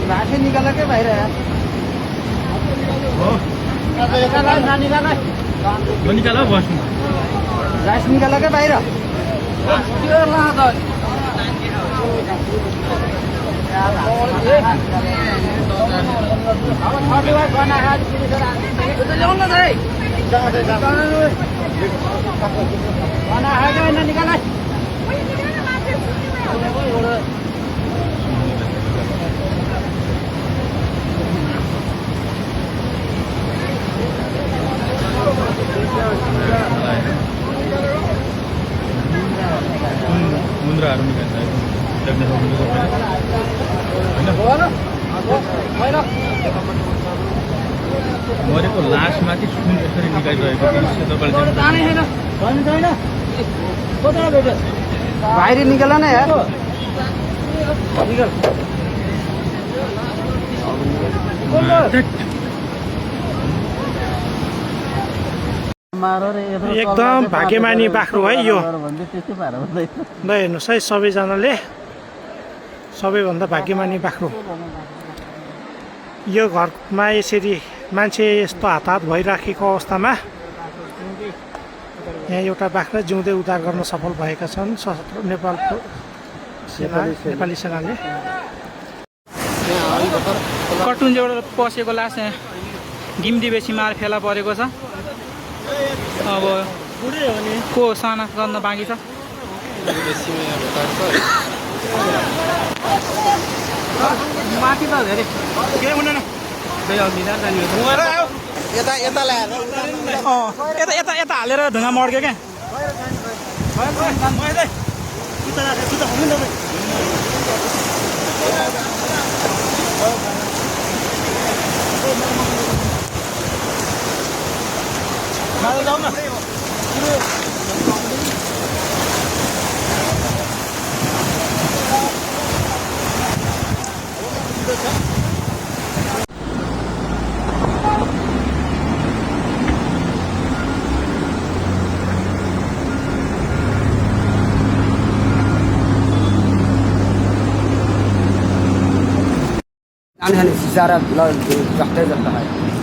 ration निकाला क्या बाहर है निकाला बस राइस निकाला क्या बाहर निकाला मुन्द्राहरू निकाल्छ मरेको लासमाथि सुन यसरी निकालिरहेको बाहर निकला ना यार एकदम भाग्यमानी बाख्रो है यो ल हेर्नुहोस् है सबैजनाले सबैभन्दा भाग्यमानी बाख्रो यो घरमा यसरी मान्छे यस्तो हात भइराखेको अवस्थामा यहाँ एउटा बाख्रा जिउँदै उद्धार गर्न सफल भएका छन् नेपाली सेनाले कटुन्जेबाट पसेको लास यहाँ गिम्दी बेसी मार फेला परेको छ अब को शनाख्त गर्न बाँकी छ माथि त धेरै के हुँदैन यता हालेर ढुङ्गा मड्क्यो क्या जाऊ न सारा जस्तै जस्तो है